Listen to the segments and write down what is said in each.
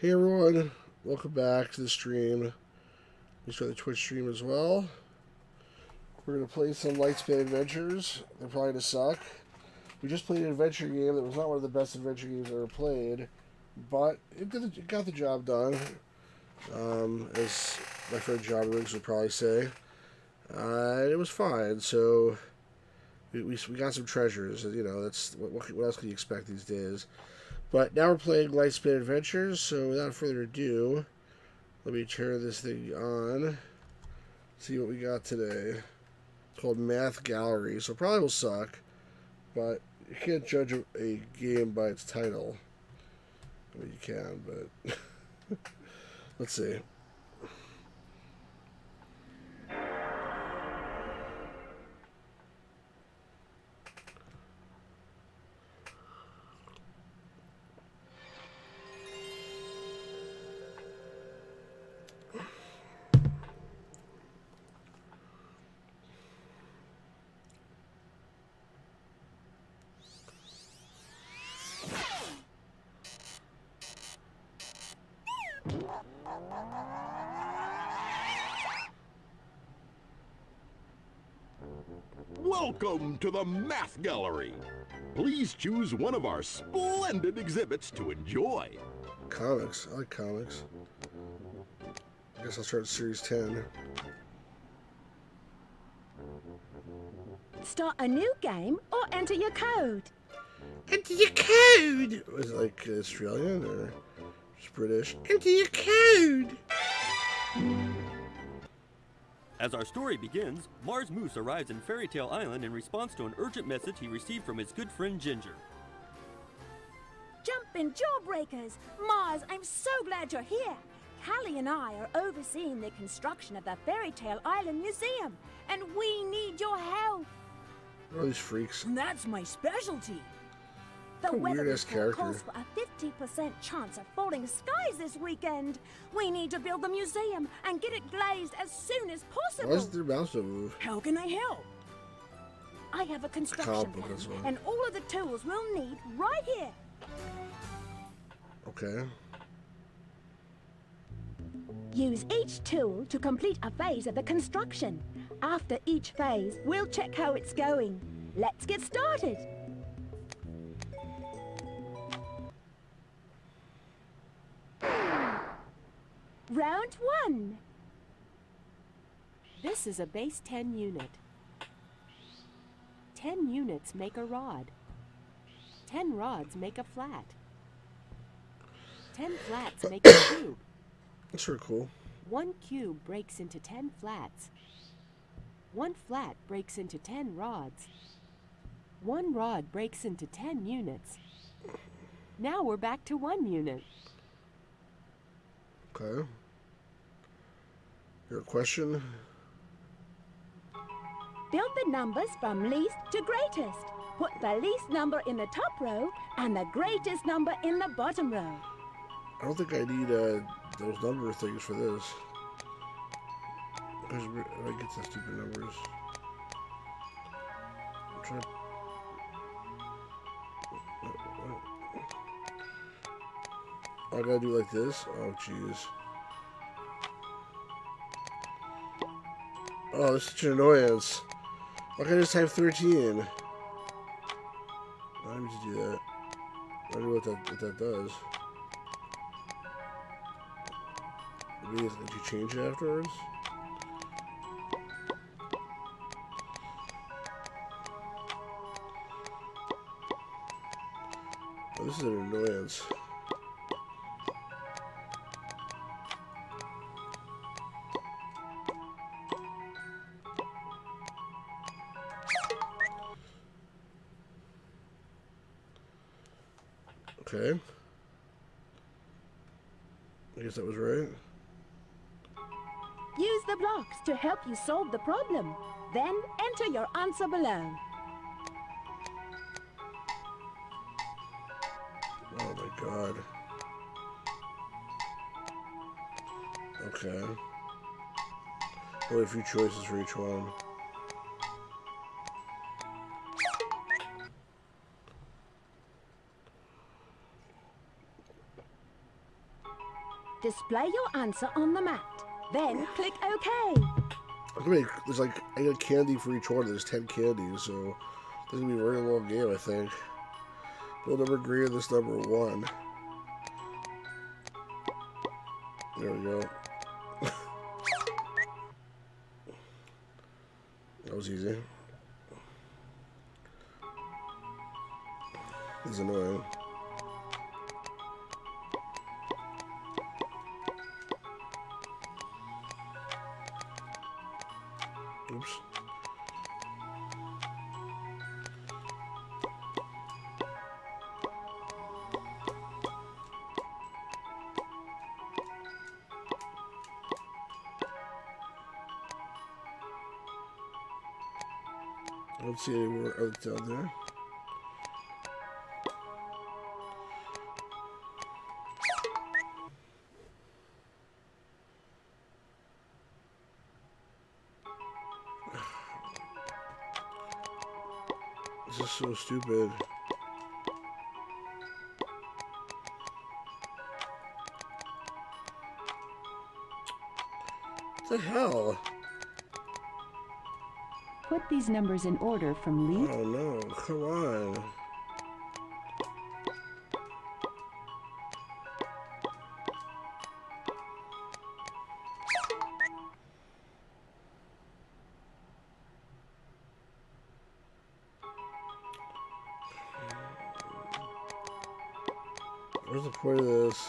Hey everyone, welcome back to the stream. We start the Twitch stream as well. We're going to play some Lightspan adventures. They're probably going to suck. We just played an adventure game that was not one of the best adventure games I've ever played, but it got the job done, as my friend John Riggs would probably say. It was fine, so we got some treasures. You know, that's what else can you expect these days? But now we're playing Lightspan Adventures, so without further ado, let me turn this thing on, see what we got today. It's called Math Gallery, so it probably will suck, but you can't judge a game by its title. I mean, you can, but let's see. Welcome to the Math Gallery. Please choose one of our splendid exhibits to enjoy. Comics. I like comics. I guess I'll start Series 10. Start a new game or enter your code. Enter your code! Was it like Australian or just British? Enter your code! As our story begins, Mars Moose arrives in Fairy Tale Island in response to an urgent message he received from his good friend Ginger. Jumpin' Jawbreakers! Mars, I'm so glad you're here. Callie and I are overseeing the construction of the Fairy Tale Island Museum, and we need your help. What are these freaks? That's my specialty. The What a weather weird-ass report character. calls for a 50% chance of falling skies this weekend. We need to build the museum and get it glazed as soon as possible. Why doesn't their mouse don't move? How can I help? I have a construction Comic book, plan, that's one. and all of the tools we'll need right here. Okay. Use each tool to complete a phase of the construction. After each phase, we'll check how it's going. Let's get started. Round 1. This is a base 10 unit. 10 units make a rod. 10 rods make a flat. 10 flats make a cube. That's sort of cool. 1 cube breaks into 10 flats. 1 flat breaks into 10 rods. 1 rod breaks into 10 units. Now we're back to 1 unit. Okay. Your question? Build the numbers from least to greatest. Put the least number in the top row and the greatest number in the bottom row. I don't think I need those number things for this. Because I get the stupid numbers. I'm trying to... I gotta do like this? Oh, jeez. Oh, this is such an annoyance. Why can't I just type 13? I need to do that. I don't know what that does. Maybe did you change it afterwards? Oh, this is an annoyance. Okay. I guess that was right. Use the blocks to help you solve the problem. Then enter your answer below. Oh my god. Okay. Only a few choices for each one. Display your answer on the mat. Then click OK. I mean, there's like, I get candy for each one. There's 10 candies, so this is gonna be a very long game, I think. Build number greater than this number 1. There we go. That was easy. This is annoying. Oops. I don't see any more out down there. This is so stupid. What the hell? Put these numbers in order from least. Oh no, come on. Where's the point of this?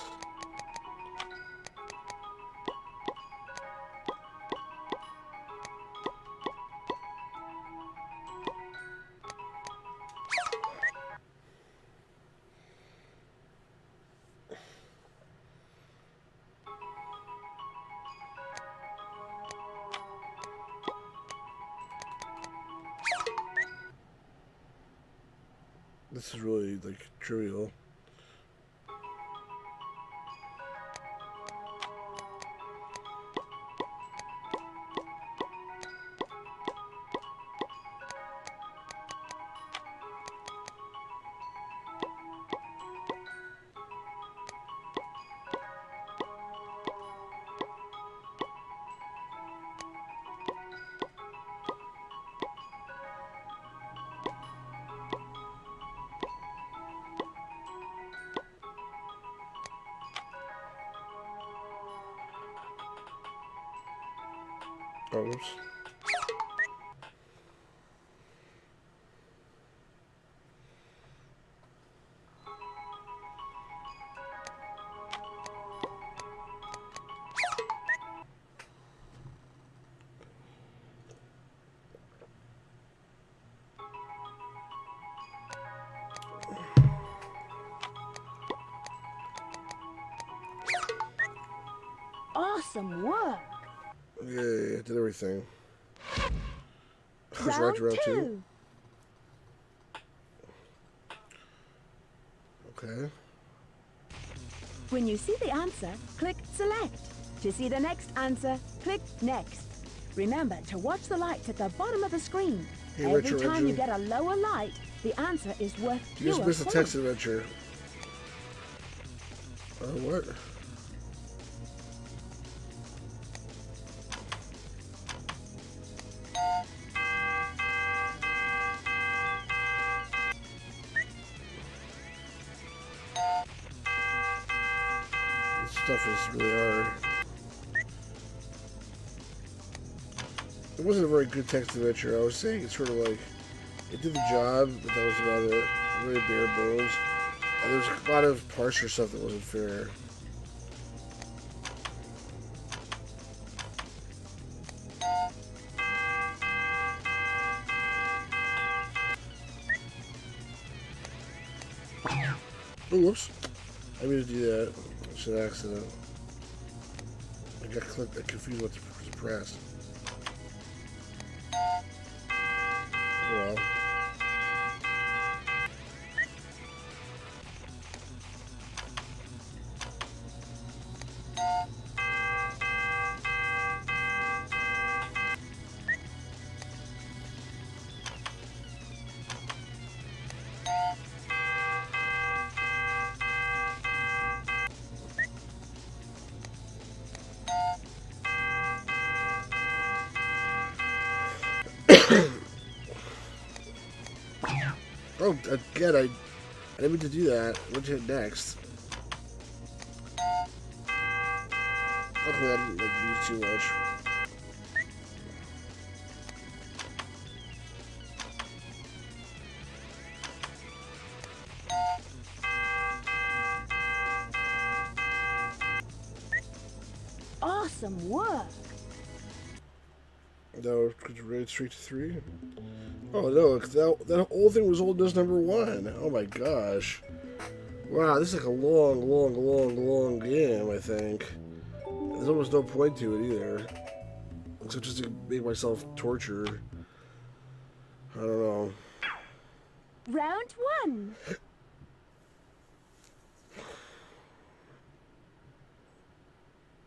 This is really like trivial. Oh, oops. Awesome work. Yay, I did everything. Round two. Okay. When you see the answer, click Select. To see the next answer, click Next. Remember to watch the lights at the bottom of the screen. Hey, Every Richard, time you Richard. get a lower light, the answer is worth You just fewer missed a points. text adventure. What? This stuff is really hard. It wasn't a very good text adventure. I was saying it's sort of like, it did the job, but that was about it. Really bare bones. And there's a lot of partial stuff that wasn't fair. Oh, whoops. I mean to do that. It's an accident. I got clicked. I confused what to press. Oh well. again, I didn't mean to do that. What to hit next? Luckily, I didn't use too much. Awesome work. No, could you rate straight to 3? Oh no, that whole thing was old as number 1. Oh my gosh. Wow, this is like a long game, I think. There's almost no point to it either. Except just to make myself torture. I don't know. Round 1.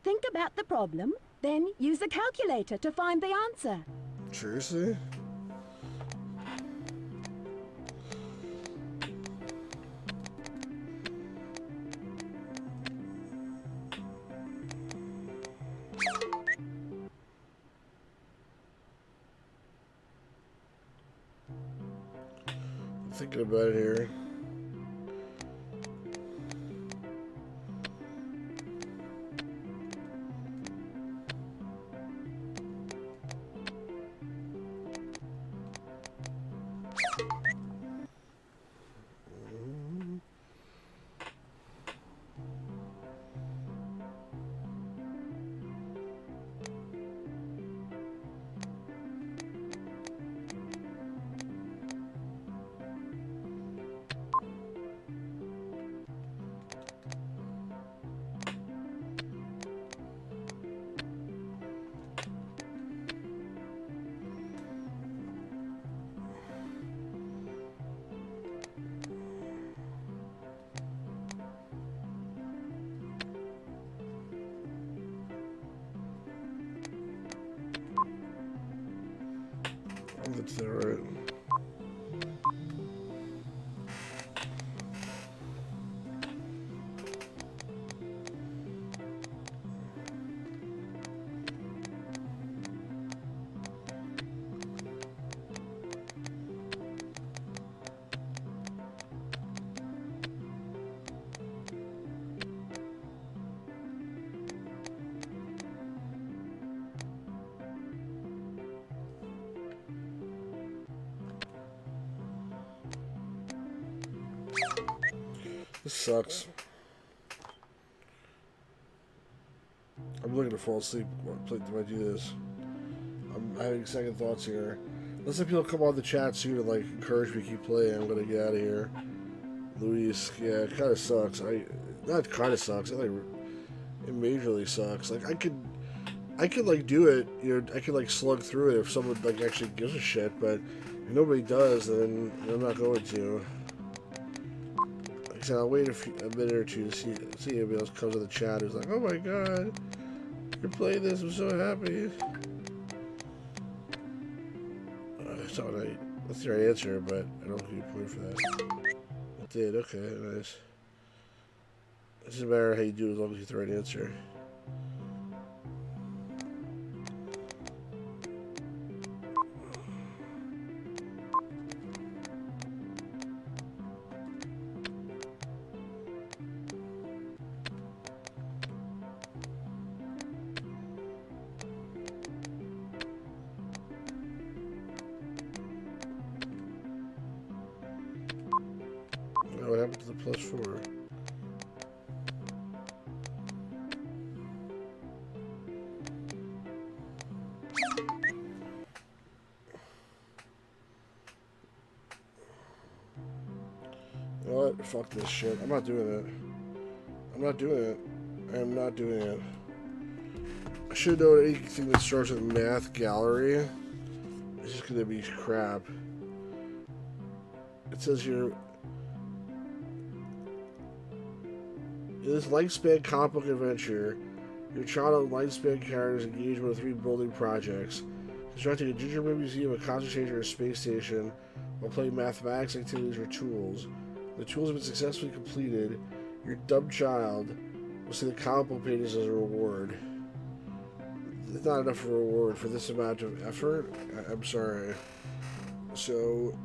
Think about the problem, then use a calculator to find the answer. Seriously? I'm thinking about it here. That's alright. This sucks. I'm looking to fall asleep when I do this. I'm having second thoughts here. Unless if people come on the chat soon and like encourage me to keep playing, I'm gonna get out of here. Luis, yeah, it kind of sucks. Not kind of sucks. It majorly sucks. Like I could like do it. You know, I could like slug through it if someone like actually gives a shit. But if nobody does, then I'm not going to. I'll wait a minute or two to see if anybody else comes in the chat who's like, oh my god, you're playing this, I'm so happy. That's the right answer, but I don't give you a point for that. It did, okay, nice. It doesn't matter how you do it as long as you get the right answer. What happened to the +4? You know what? Fuck this shit. I'm not doing it. I'm not doing it. I am not doing it. I should know anything that starts with math gallery. It's just gonna be crap. It says here, in this Lightspan comic book adventure, your child and Lightspan characters engage with 3 building projects, constructing a gingerbread museum, a concentration, or a space station, while playing mathematics activities or tools. When the tools have been successfully completed, your dumb child will see the comic book pages as a reward. It's not enough of a reward for this amount of effort. I'm sorry. So,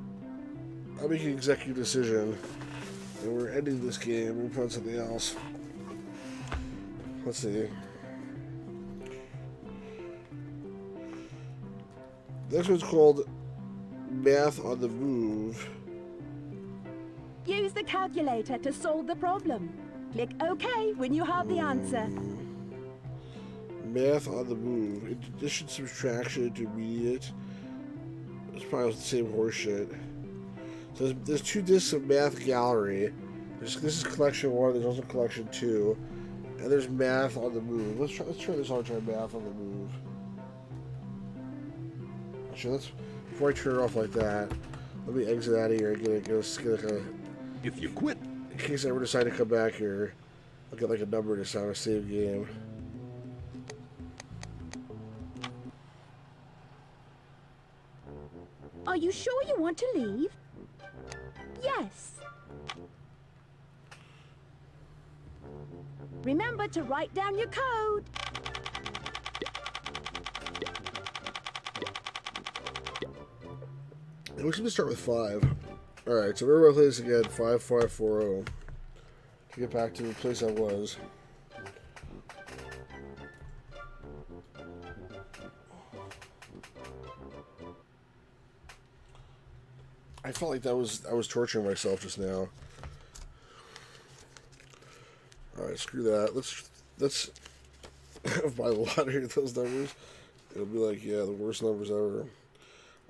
I'll make an executive decision. And we're ending this game. We'll put on something else. Let's see. This one's called Math on the Move. Use the calculator to solve the problem. Click OK when you have the answer. Math on the Move. Addition, subtraction, intermediate. It's probably the same horseshit. So there's 2 discs of Math Gallery. This is collection 1. There's also collection 2. And there's Math on the Move. Let's try this on. Try Math on the Move. Actually, before I turn it off like that, let me exit out of here and get a If you quit, in case I ever decide to come back here, I'll get like a number to sound a save game. Are you sure you want to leave? Yes. Remember to write down your code. It looks like we start with 5. Alright, so we're going to play this again, 5540. To get back to the place I was. I felt like I was torturing myself just now. Alright, screw that. Let's buy the lottery with those numbers. It'll be like, yeah, the worst numbers ever.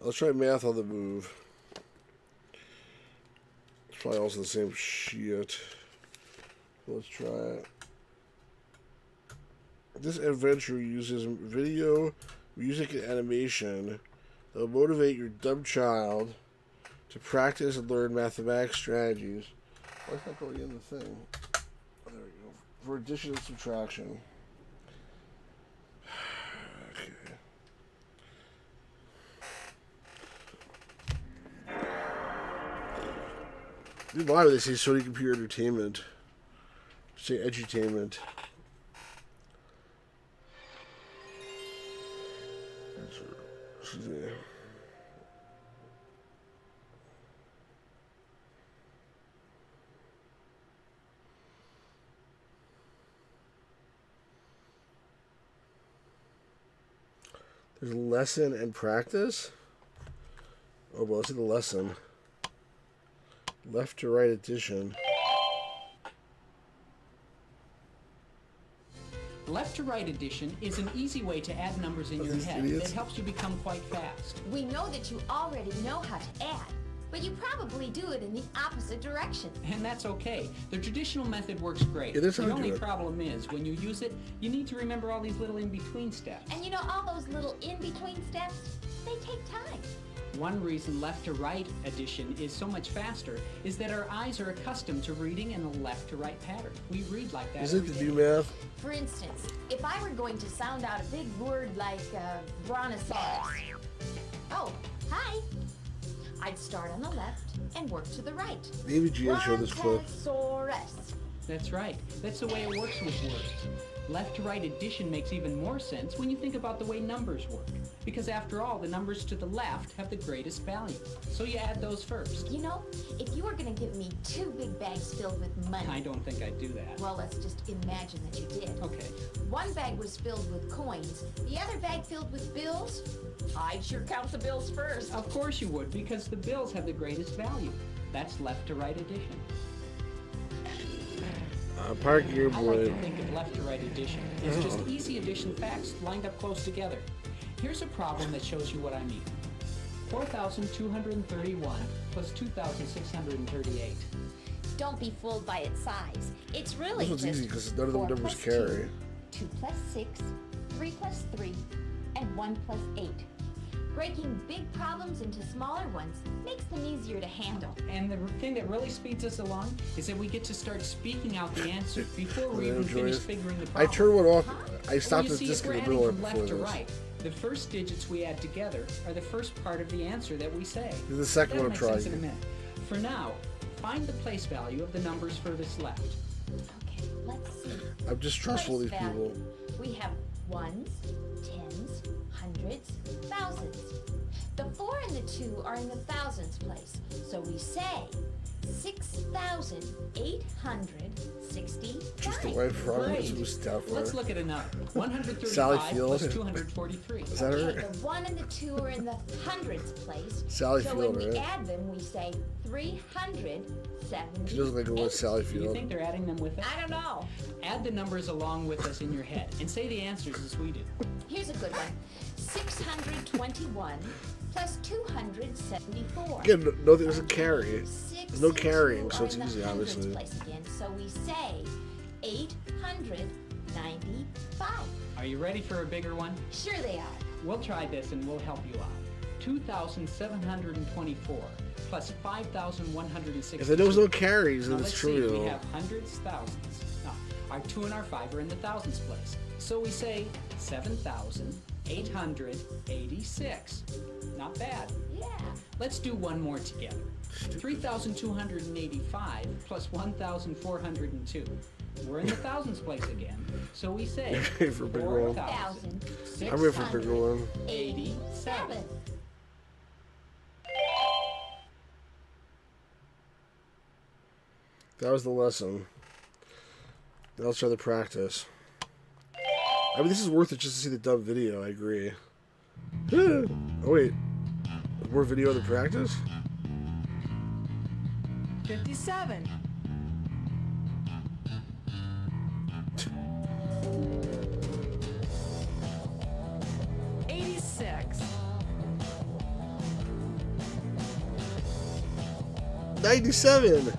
Let's try Math on the Move. It's probably also the same shit. Let's try it. This adventure uses video, music, and animation that will motivate your dumb child to practice and learn mathematics strategies. Why is that going in the thing? There we go. For addition and subtraction. Okay. Why would they say Sony Computer Entertainment? Say edutainment. Excuse me. There's lesson and practice? Oh, well, let's see the lesson. Left to right addition. Left to right addition is an easy way to add numbers in your head that helps you become quite fast. We know that you already know how to add, but you probably do it in the opposite direction. And that's okay. The traditional method works great. It is how the to only do it. problem is, when you use it, you need to remember all these little in-between steps. And you know, all those little in-between steps, they take time. One reason left to right addition is so much faster is that our eyes are accustomed to reading in a left to right pattern. We read like that Is it every the day. new math? For instance, if I were going to sound out a big word like brontosaurus. Oh, hi. I'd start on the left and work to the right. Maybe Gian showed this clip. Brontosaurus. That's right. That's the way it works with words. Left to right addition makes even more sense when you think about the way numbers work. Because after all, the numbers to the left have the greatest value. So you add those first. You know, if you were going to give me 2 big bags filled with money. I don't think I'd do that. Well, let's just imagine that you did. Okay. One bag was filled with coins, the other bag filled with bills. I'd sure count the bills first. Of course you would, because the bills have the greatest value. That's left to right addition. Park your I like boy. to think of left to right addition as just easy addition facts lined up close together. Here's a problem that shows you what I mean. 4,231 plus 2,638. Don't be fooled by its size. It's really This one's just easy because none of them 4 numbers plus carry. 2 plus 6, 3 plus 3, and 1 plus 8. Breaking big problems into smaller ones makes them easier to handle. And the thing that really speeds us along is that we get to start speaking out the answer before we even enjoy finish it. figuring the I problem. turned one off. I Well, stopped you the see, disc if in we're the middle adding right from before left to this. right, the first digits we add together are the first part of the answer that we say. This is the second That'll one I'm make trying. sense in a minute. For now, find the place value of the numbers furthest left. Okay, Let's see. I'm distrustful of these Place people. value. We have ones, tens, hundreds, thousands. The 4 and the 2 are in the thousands place, so we say 6,865. Just the white frog Great. was down for Let's her. look at another. 135 Sally plus Field. 243. Is that Okay, her? the 1 and the 2 are in the hundreds place. Sally so Field, when we right? add them, we say 370. She doesn't like it with Sally Do you Field. think they're adding them with us? I don't know. Add the numbers along with us in your head and say the answers as we do. Here's a good one. 621 plus 274. Again, no, there's a carry. Six There's no and two carrying, are so it's in the easy, hundreds obviously. place again, so we say 895. Are you ready for a bigger one? Sure they are. We'll try this and we'll help you out. 2,724 plus 5,160. If there was no carries, Now then let's it's see, we trivial. have hundreds, thousands. Now, our 2 and our 5 are in the thousands place. So we say 7,886. Not bad. Yeah. Let's do one more together. 3,285 plus 1,402. We're in the thousands place again. So we say You're ready for a bigger one? 4,687. I'm ready for a bigger one. 87. That was the lesson. Now let's try the practice. I mean, this is worth it just to see the dumb video, I agree. Oh, wait. There's more video than practice? 57. $86. 97!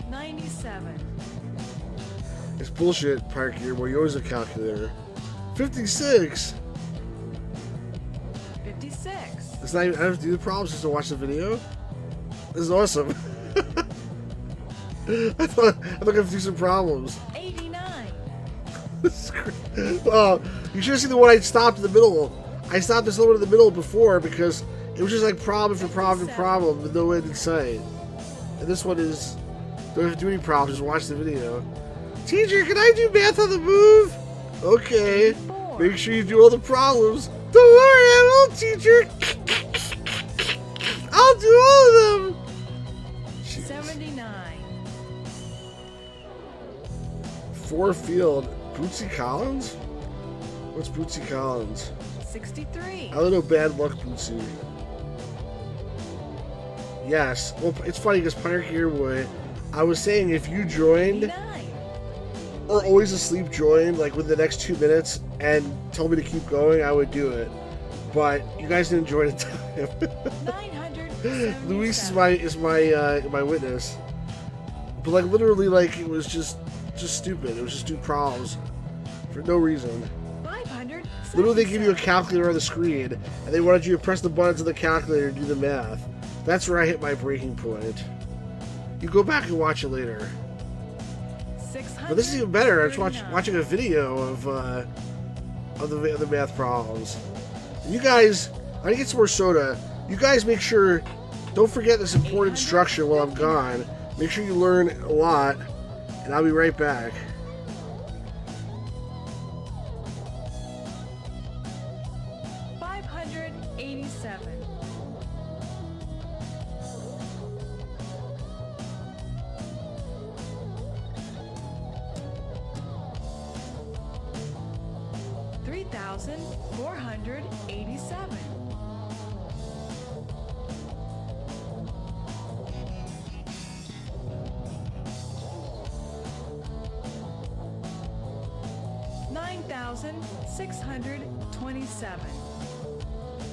97. It's bullshit, Park here, where you always a calculator. 56! 56. It's not even, I have to do the problems just to watch the video? This is awesome. I thought I have to do some problems. 89. This is great. Oh, you should have seen the one I stopped in the middle. I stopped this little in the middle before because it was just like problem for problem for problem with no end in sight. And this one is, don't have to do any problems, just watch the video. Teacher, can I do math on the move? Okay. 84. Make sure you do all the problems. Don't worry, I will, teacher. I'll do all of them. Jeez. 79. 4 field. Bootsy Collins? What's Bootsy Collins? 63. I don't know bad luck, Bootsy. Yes. Well, it's funny because Pirate Gearboy, I was saying if you joined 89. or always asleep joined like within the next 2 minutes and told me to keep going, I would do it. But you guys didn't join in time. 977. Luis is my witness. But like literally, like it was just stupid. It was just 2 problems for no reason. 500. Literally, they give you a calculator on the screen, and they wanted you to press the buttons of the calculator and do the math. That's where I hit my breaking point. You go back and watch it later. 600. But this is even better. I was watching a video of the math problems. And you guys, I'm gonna get some more soda. You guys make sure, don't forget this important instruction while I'm gone. Make sure you learn a lot, and I'll be right back. $587. $3,487. $9,627.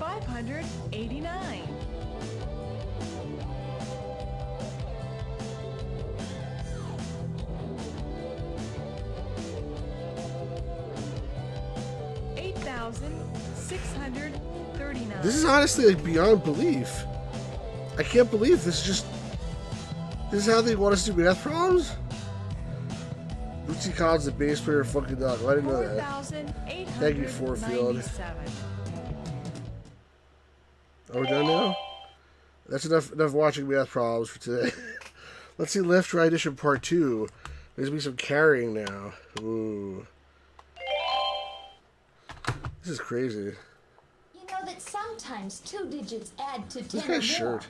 $6,589. $8,639. This is honestly like beyond belief. I can't believe this is how they want us to do math problems? Dixie Collins, the bass player of Funky Dog. I didn't know that. 4,897. Thank you, Forefield. Are we done now? That's enough watching math problems for today. Let's see Left Right Edition Part 2. There's going to be some carrying now. Ooh. This is crazy. You know that sometimes 2 digits add to 10 This or guy's more. shirt.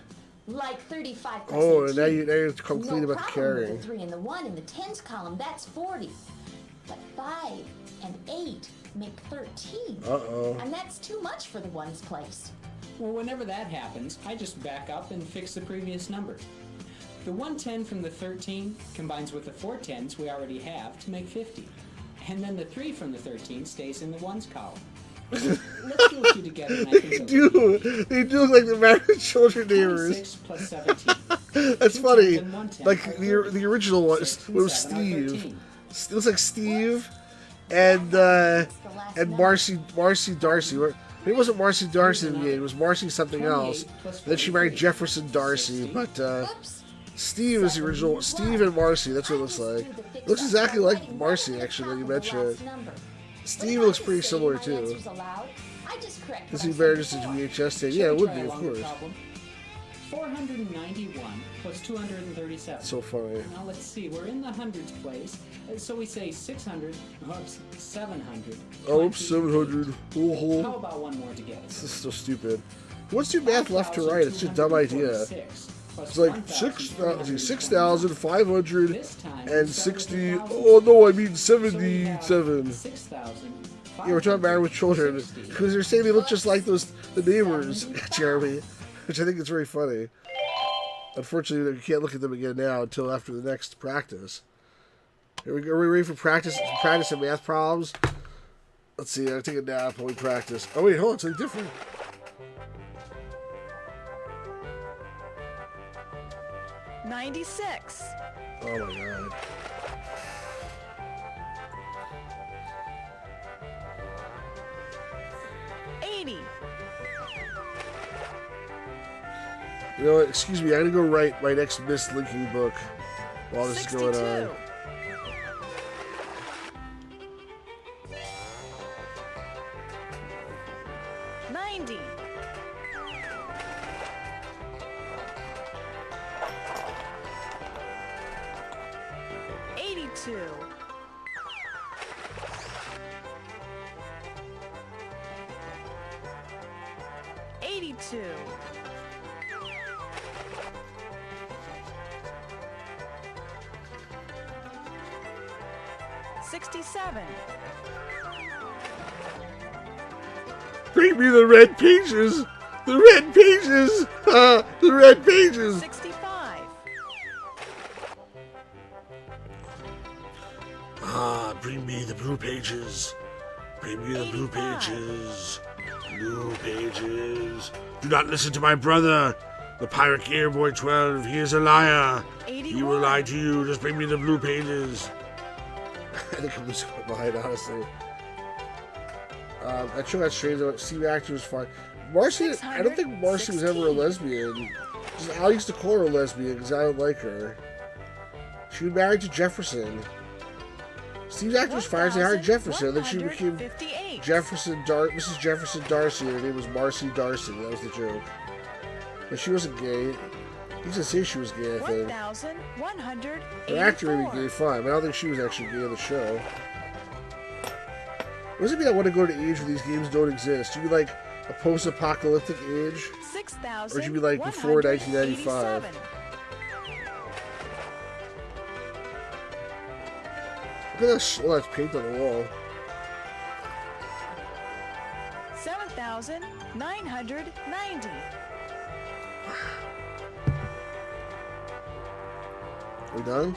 Like 35 plus Oh, and 18. now you come clean No about the problem with carrying. the 3 and the 1 in the tens column, that's 40. But 5 and 8 make 13. Uh-oh. And that's too much for the ones place. Well, whenever that happens, I just back up and fix the previous number. The 110 from the 13 combines with the 4 tens we already have to make 50. And then the 3 from the 13 stays in the ones column. Let's do a few together. And I think They do look like the married children neighbors. 26 plus 17. That's 2 funny. tens and 1 10 Like are the original one 6 and was 7 are Steve. 13. It looks like Steve and Marcy Darcy. It wasn't Marcy Darcy in the game. It was Marcy something else. Then she married Jefferson Darcy. But Steve is the original. Steve and Marcy. That's what it looks like. It looks exactly like Marcy, actually. That you mentioned it. Steve looks pretty similar too. This would be better just a VHS tape. Yeah, it would be, of course. 491 plus 237. So funny. Now let's see, we're in the hundreds place, so we say 600, oops, 700. Oh, 700. How about one more together? This is so stupid. What's your math left to right? It's just a dumb idea. It's like 6,560. Oh no, I mean 77. 6,000. Yeah, we're talking married with children because they're saying they look just like the neighbors, Jeremy, which I think is very funny. Unfortunately, you can't look at them again now until after the next practice. Here we go. Are we ready for practice? Practice some math problems. Let's see. I take a nap while we practice. Oh wait, hold on. Something different. 96. Oh my god. You know what? Excuse me. I gotta go write my next mislinking book while this is going on. 90. 82. 82. 67. Bring me the red pages! The red pages! The red pages! 65. Bring me the blue pages. Bring me the blue 85. pages. Blue pages. Do not listen to my brother, the Pirate Gamer Boy 12. He is a liar. 81. He will lie to you. Just bring me the blue pages. I think I'm losing my mind, honestly. I sure got strange though. Steve Actor was fine. Marcy, I don't think Marcy was ever a lesbian. Just, I used to call her a lesbian because I don't like her. She was married to Jefferson. Steve Actor was fine. They hired Jefferson. Then she became 158. Mrs. Jefferson Darcy. Her name was Marcy Darcy. That was the joke. But she wasn't gay. He didn't say she was gay, I think. 1,184. Her actor may be gay, fine, but I don't think she was actually gay in the show. What does it mean I want to go to an age where these games don't exist? Do you mean like a post-apocalyptic age? 6,000. Or should we be like before 1995? Look at all that paint on the wall. 7,990. We done?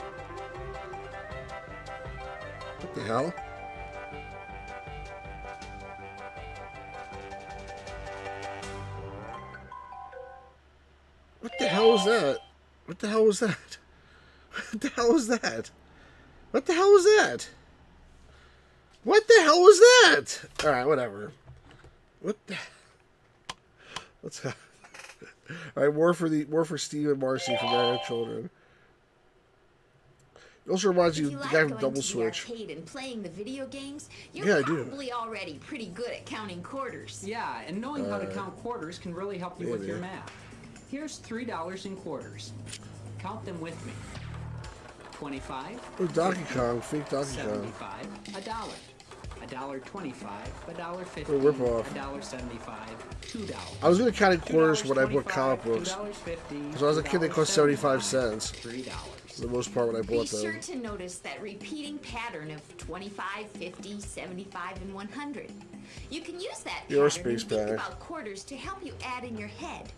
What the hell? What the hell was that? What the hell was that? What the hell was that? What the hell was that? What the hell was that? Alright, whatever. What the... Let's go. Alright, more for Steve and Marcy from Married Children. It also reminds you If you of like the guy going from Double to Switch. the arcade and playing the video games, you're Yeah, I do. probably already pretty good at counting quarters. Yeah, and knowing how to count quarters can really help you with your maybe. math. Here's $3 in quarters. Count them with me. 25, Oh, Donkey Kong, fake Donkey Kong. 75, $1. $1.25, $1.50, What a ripoff. $1.75, $2. I was gonna count in quarters when I bought comic books. $2.50, Because when I was a kid, they cost 75 cents. $3. For the most part, when I Be bought sure them. to notice that repeating pattern of 25, 50, 75, and 100. You can use that You're a pattern space and think bag. about quarters to help you add in your head.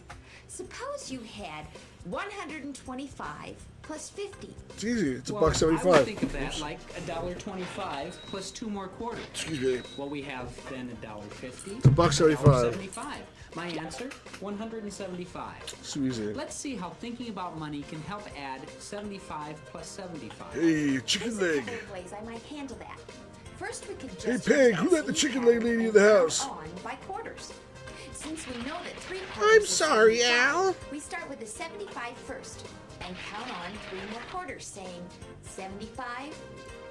Suppose you had 125 plus 50. It's easy. It's Well, I would $1.75. think of that like $1.25 plus 2 more quarters. Excuse me. Well, we have then $1.50. It's $1.75. $1.75. My answer, 175. So easy. Let's see how thinking about money can help add 75 plus 75. Hey, chicken There's a leg. couple of ways I might handle that. First, we could just Hey, use Peg, that who let the same chicken leg pattern lady in and the count house? on by quarters. Since we know that 3 I'm quarters is sorry, 75, Al. we start with the 75 first and count on 3 more quarters, saying 75,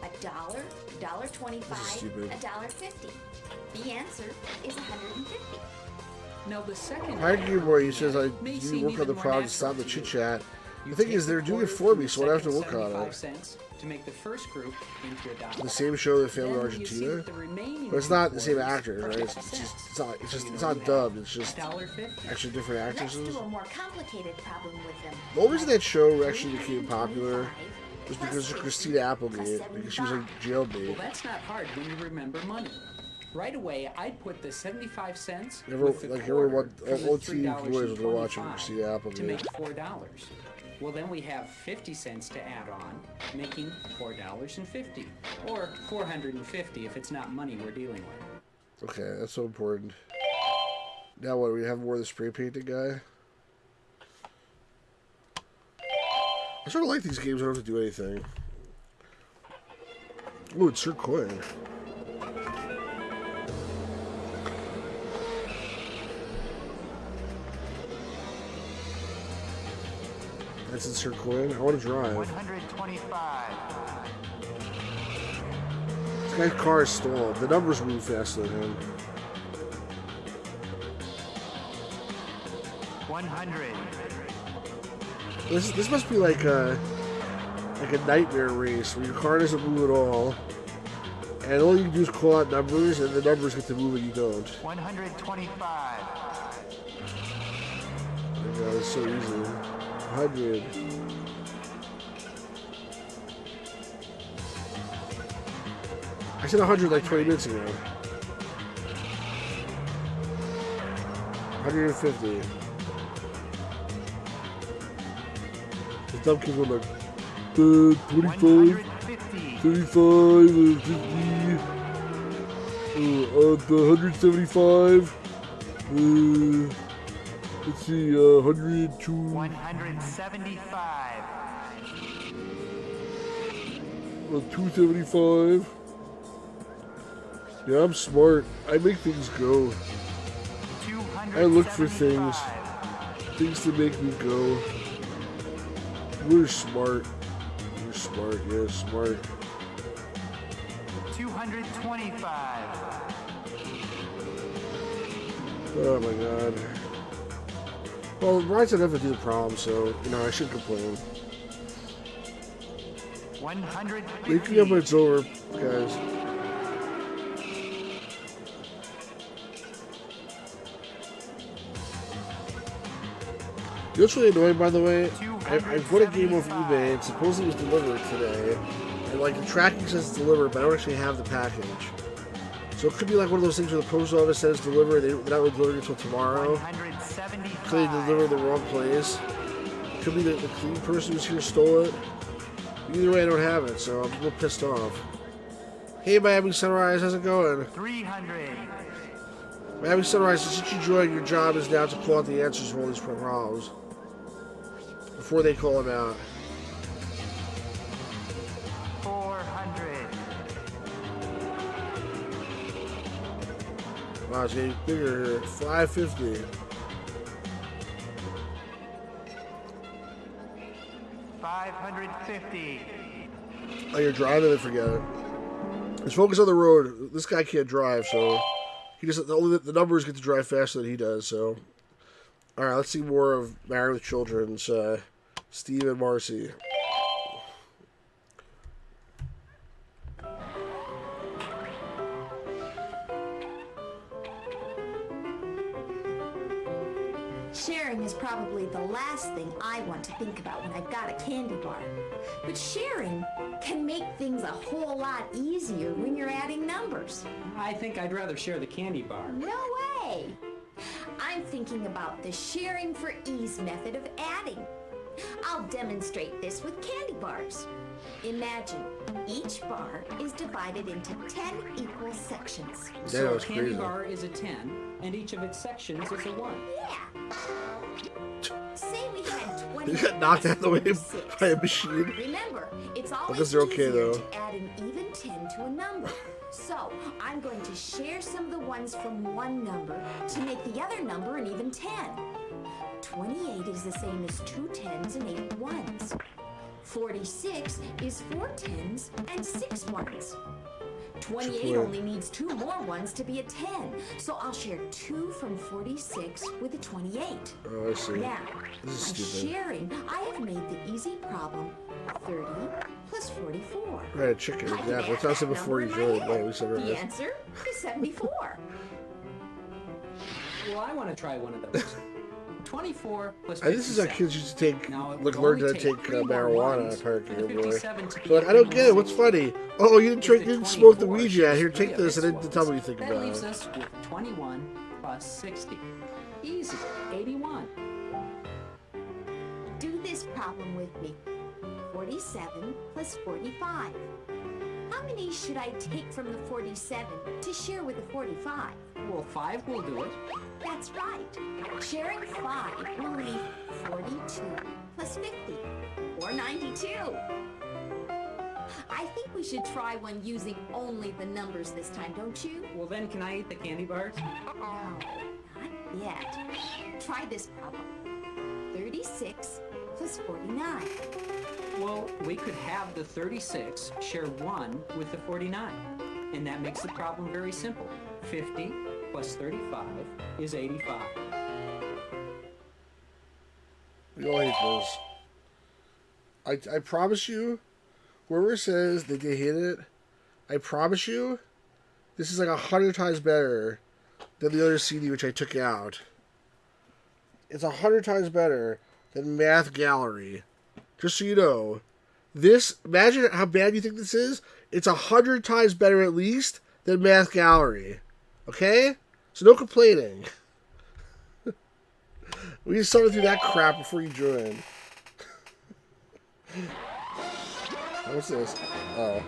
$1, $1.25, stupid. $1.50. The answer is 150. Now the second Hi, Game Boy. He says I may do seem work on the even more project, natural stop the to chit you. chat. You The thing take is, they're the doing it quarters for from me, the so I don't have to second work on 75 it. cents to make the first group into $1. The same show, The Family Then of when you see Argentina. that the remaining But it's two not the same quarters actors, are right? 50 cents. It's not dubbed. It's just $1.50. actually different Let's actresses. do a more complicated problem with them. The only reason that show actually became popular was because of Christina Applegate, because she was a Well, jailbait. that's not hard when you remember money. Right away, I'd put the 75 cents Everyone- with the like, quarter everyone- from the all teen boys were watching $3.25 Christina Applegate. to make $4. Well, then we have 50 cents to add on, making $4.50, or 450 if it's not money we're dealing with. Okay, that's so important. Now what, we have more of the spray painting guy? I sort of like these games, I don't have to do anything. Ooh, it's Sir Coin. That's in Sir Coin. I want to drive. 125. This guy's car is stalled. The numbers move faster than him. 100. This must be like a nightmare race where your car doesn't move at all, and all you can do is call out numbers, and the numbers get to move and you don't. 125. Oh my God, it's so easy. 100. I said 100 like 20 minutes ago. 150. The dumb kids were like, 25, 150. 35, 50, 175, let's see, 102, 175. 275. Yeah, I'm smart. I make things go. I look for things. Things to make me go. We're smart. You're smart, yeah, smart. 225. Oh my God. Well, Ryan's enough to do the problem, so, I shouldn't complain. 150. Waking up when it's over, guys. You know what's really annoying, by the way? I bought a game off eBay, and supposedly it was delivered today. And, the tracking says it's delivered, but I don't actually have the package. So it could be like one of those things where the post office says delivered, they're not going to deliver it until tomorrow. 175. Could they deliver the wrong place? It could be the clean person who's here stole it. Either way, I don't have it, so I'm a little pissed off. Hey, Miami Sunrise, how's it going? 300. Miami Sunrise, since you joined, your job is now to call out the answers for all these problems before they call them out. 400. Wow, it's getting bigger here. 550. 550. Oh, you're driving, then forget it. Just focus on the road. This guy can't drive, so he just only the numbers get to drive faster than he does. So, all right, let's see more of Married with Children's Steve and Marcy. Sharing is probably the last thing I want to think about when I've got a candy bar. But sharing can make things a whole lot easier when you're adding numbers. I think I'd rather share the candy bar. No way! I'm thinking about the sharing for ease method of adding. I'll demonstrate this with candy bars. Imagine each bar is divided into 10 equal sections. So a candy bar is a 10, and each of its sections is a 1. Yeah. Say we had 20. You got knocked out of the way by a machine. Remember, it's I always guess they're okay, easier though. to add an even 10 to a number. So, I'm going to share some of the ones from one number to make the other number an even 10. 28 is the same as 2 10s and 8 1s. 46 is 4 10s and 6 1s. 28 only needs 2 more ones to be a 10, so I'll share 2 from 46 with a 28. Oh, I see. Now, This is by stupid. sharing, I have made the easy problem 30 plus 44. Right, chicken, exactly. That's what I said before you joined. No, we said The it. answer is 74. Well, I want to try one of those. 24 plus And this is how 57. kids used to take, Now, it like, would learn only to take take 3 more marijuana, ones apparently. for the Boy. 57 to be So, like, I don't even get it. What's funny? Oh, you didn't, If the didn't smoke the 24 weed yet. Here, shares 3 take of this, and its then ones, tell me what you think that about leaves it. us with 21 plus 60. Easy. 81. Do this problem with me. 47 plus 45. How many should I take from the 47 to share with the 45? Well, 5 will do it. That's right. Sharing 5 will leave 42 plus 50, or 92. I think we should try one using only the numbers this time, don't you? Well, then can I eat the candy bars? No, not yet. Try this problem. 36 plus 49. Well, we could have the 36 share 1 with the 49. And that makes the problem very simple. 50 plus 35 is 85. We all hate those. I promise you, whoever says that they hate it, I promise you, this is like 100 times better than the other CD which I took out. It's 100 times better than Math Gallery. Just so you know. This, imagine how bad you think this is. It's 100 times better at least than Math Gallery. Okay? So no complaining. We just suffered through that crap before you join. What's this? Oh.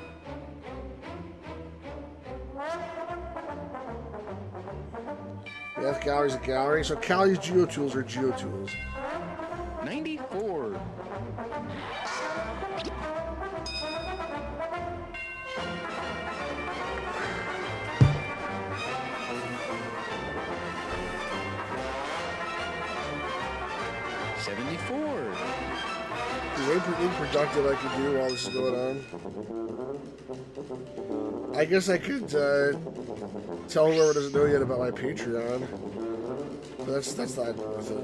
Math Gallery's a gallery. So Callie's GeoTools are GeoTools. 94. Is there anything productive I can do while this is going on? I guess I could tell whoever doesn't know yet about my Patreon. But that's not worth it.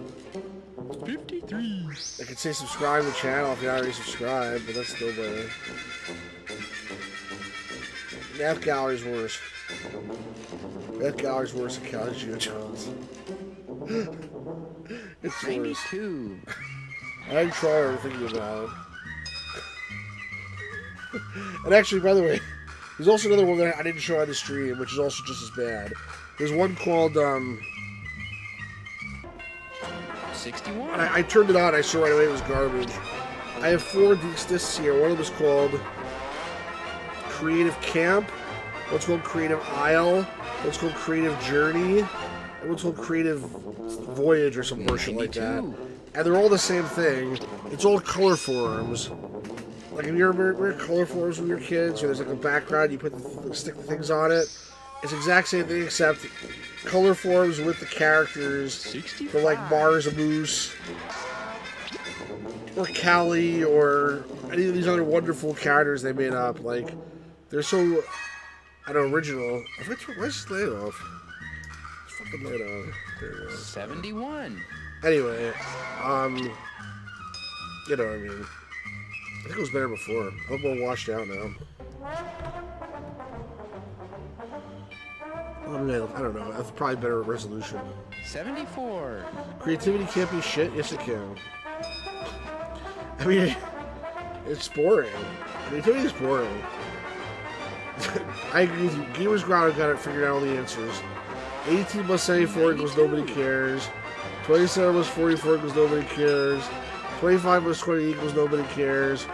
53. I could say subscribe to the channel if you're not already subscribed, but that's no better. Math Gallery's worse. Math Gallery's worse than Callie's GeoTools. It's worse. 92. I didn't try or thinking about it. And actually, by the way, there's also another one that I didn't show on the stream, which is also just as bad. There's one called, 61. I turned it on, I saw right away it was garbage. I have 4 discs here. One of them is called Creative Camp, one's called Creative Isle, one's called Creative Journey, and one's called Creative Voyage or some bullshit like that. And they're all the same thing. It's all color forms. Like, if you remember color forms when you were kids, where there's like a background, you stick the things on it. It's the exact same thing, except color forms with the characters for like Mars, a moose, or Callie or any of these other wonderful characters they made up. Like, they're so, I don't know, original. Where's this light off? It's fucking light off. There you go. 71. Anyway, you know what I mean. I think it was better before. I'm a little washed out now. I mean, I don't know. That's probably better resolution. 74. Creativity can't be shit. Yes, it can. I mean, it's boring. Creativity is boring. I agree with you. Gamers Ground got it figured out all the answers. 18 plus 74 equals nobody cares. 27 plus 44 equals nobody cares. 25 plus 20 equals nobody cares.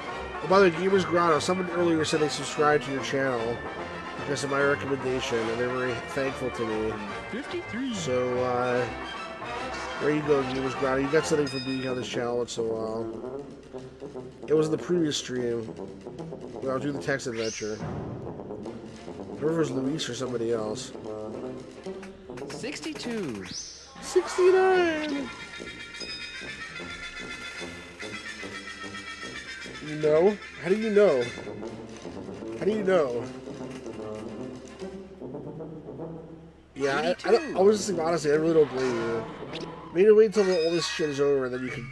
Oh, by the way, Gamers Grotto, someone earlier said they subscribed to your channel because of my recommendation, and they're very thankful to me. 53. So, there you go, Gamers Grotto. You got something for being on this channel once in a while. It was in the previous stream when I was doing the text adventure. I don't know if it was Luis or somebody else. 62. 69! You know? How do you know? How do you know? Yeah, I was just thinking, honestly, I really don't blame you. Maybe wait until all this shit is over and then you can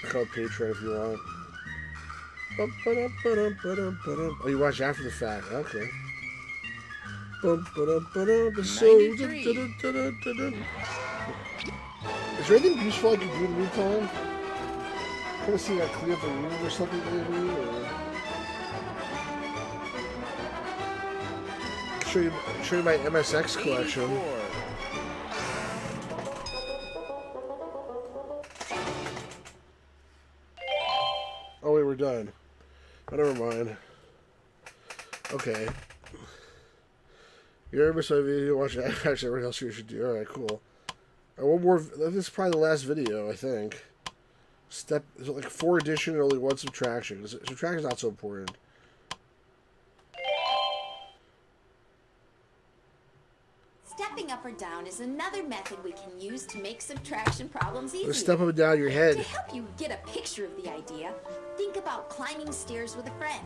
become a patron if you want. Oh, you watch after the fact. Okay. Is there anything useful I can do in the meantime? Kind of see I clean up a room or something maybe, or show you my MSX collection. 84. Oh wait, we're done. Oh, never mind. Okay. You ever miss my video? Watch it. Actually, everything else you should do. Alright, cool. One more. This is probably the last video, I think. There's like 4 addition and only 1 subtraction. Subtraction is not so important. Stepping up or down is another method we can use to make subtraction problems easier. Let's step up and down your head. To help you get a picture of the idea, think about climbing stairs with a friend.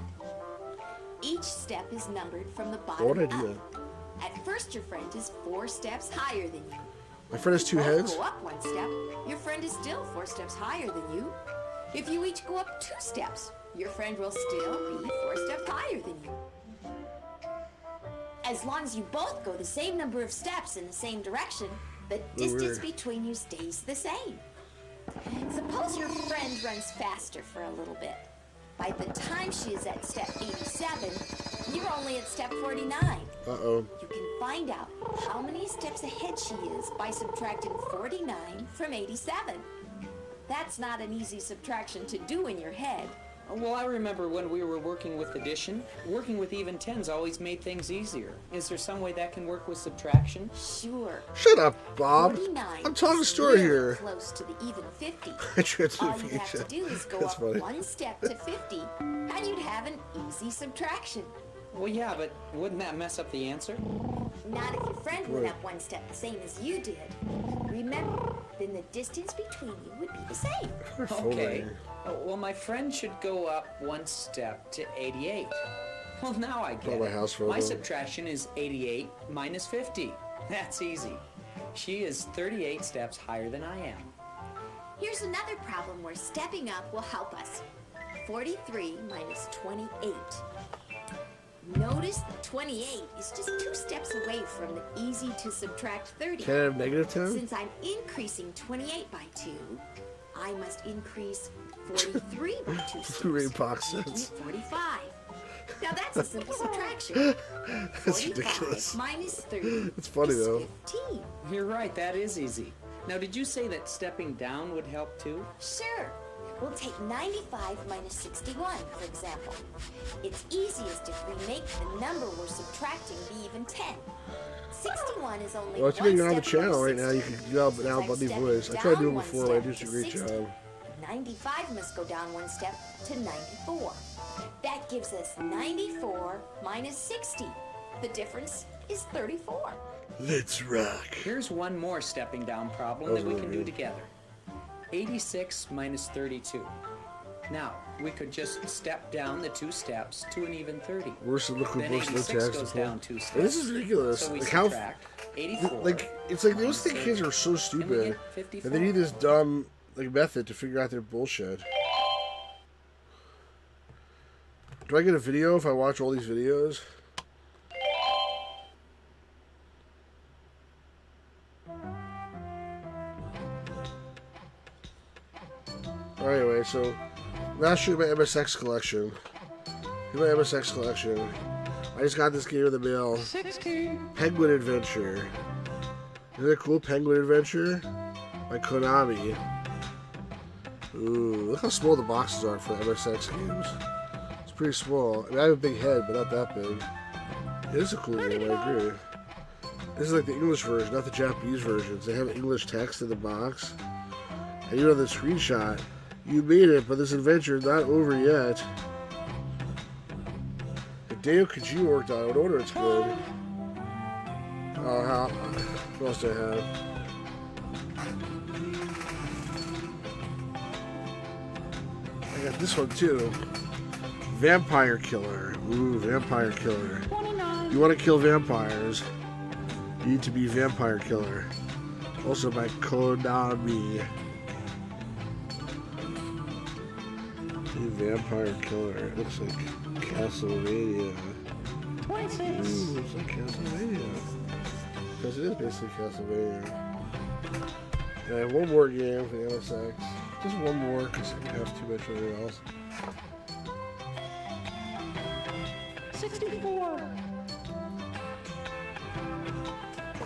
Each step is numbered from the bottom What idea? up. At first, your friend is 4 steps higher than you. My friend has 2 Both heads. go up 1 step, your friend is still 4 steps higher than you. If you each go up 2 steps, your friend will still be 4 steps higher than you. As long as you both go the same number of steps in the same direction, the distance between you stays the same. Suppose your friend runs faster for a little bit. By the time she is at step 87, you're only at step 49. Uh-oh. You can find out how many steps ahead she is by subtracting 49 from 87. That's not an easy subtraction to do in your head. Well, I remember when we were working with addition, working with even tens always made things easier. Is there some way that can work with subtraction? Sure. Shut up, Bob. 49 I'm telling a is story really here. close to the even 50. I tried to All you have to do is go That's up funny. 1 step to 50, and you'd have an easy subtraction. Well, yeah, but wouldn't that mess up the answer? Not if your friend went up 1 step the same as you did. Remember, then the distance between you would be the same. Okay. Well, my friend should go up 1 step to 88. Well, now I get my it. house My photo. subtraction is 88 minus 50. That's easy. She is 38 steps higher than I am. Here's another problem where stepping up will help us. 43 minus 28. Notice that 28 is just 2 steps away from the easy to subtract 30. Can I have negative 10? Since I'm increasing 28 by 2, I must increase 43 by 2 steps. Great box making sets. it 45. Now that's a simple subtraction. That's 45 ridiculous. minus 30 It's funny, is though. 15. You're right, that is easy. Now, did you say that stepping down would help too? Sure. We'll take 95 minus 61, for example. It's easiest if we make the number we're subtracting be even 10. 61 is only Well, it's 1 good you're on the step channel above right now. You 60. can yell Since now I'm Buddy stepping voice. I tried to do it down 1 before, but I step did a to great 60, job. 95 must go down 1 step to 94. That gives us 94 minus 60. The difference is 34. Let's rock. Here's one more stepping down problem that we can do together. 86 minus 32. Now, we could just step down the 2 steps to an even 30. Worse than liquid Then books, no 86 tax. goes down 2 steps. This is ridiculous. So we Like how, subtract 84. like it's like those think kids are so stupid, and they need this dumb like method to figure out their bullshit. Do I get a video if I watch all these videos? Anyway, so last year my MSX collection. Here's my MSX collection. I just got this game in the mail. 16. Penguin Adventure. Isn't it cool? Penguin Adventure by Konami. Ooh, look how small the boxes are for MSX games. It's pretty small. I mean, I have a big head, but not that big. It is a cool game, I agree. This is like the English version, not the Japanese versions. They have English text in the box. And you know the screenshot. You made it, but this adventure is not over yet. Hideo Kojima worked on it. No wonder it's good. What else do I have? I got this one too. Vampire Killer. Ooh, Vampire Killer. You want to kill vampires, you need to be Vampire Killer. Also by Konami. Vampire Killer. It looks like Castlevania. 26. Ooh, looks like Castlevania. Because it is basically Castlevania. And I have one more game for the MSX. Just one more, because I have too much everything else. 64.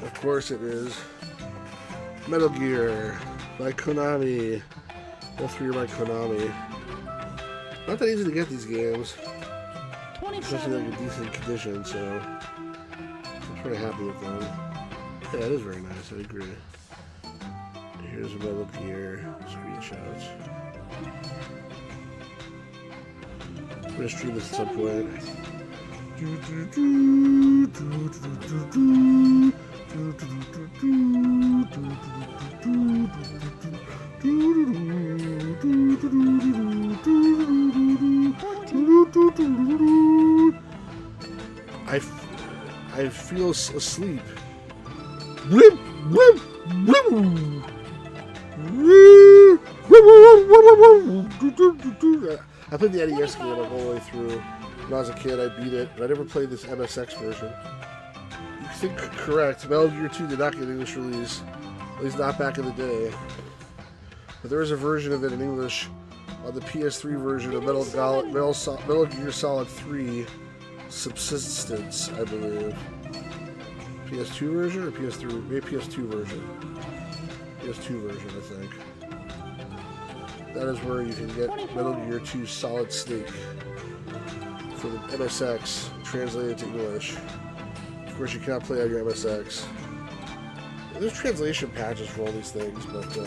Of course it is Metal Gear by Konami. All 3 are by Konami. Not that easy to get these games, especially like in decent condition, so I'm pretty happy with them. Yeah, it is very nice, I agree. Here's a Metal Gear screenshots. I'm gonna stream this at some point. I feel asleep. I played the NES game like all the way through. When I was a kid, I beat it, but I never played this MSX version. You think correct. Metal Gear 2 did not get an English release, at least not back in the day. But there is a version of it in English on the PS3 version of Metal Gear Solid 3 Subsistence, I believe. PS2 version or PS3? Maybe PS2 version. PS2 version, I think. That is where you can get Metal Gear 2 Solid Snake for the MSX, translated to English. Of course, you cannot play on your MSX. There's translation patches for all these things, but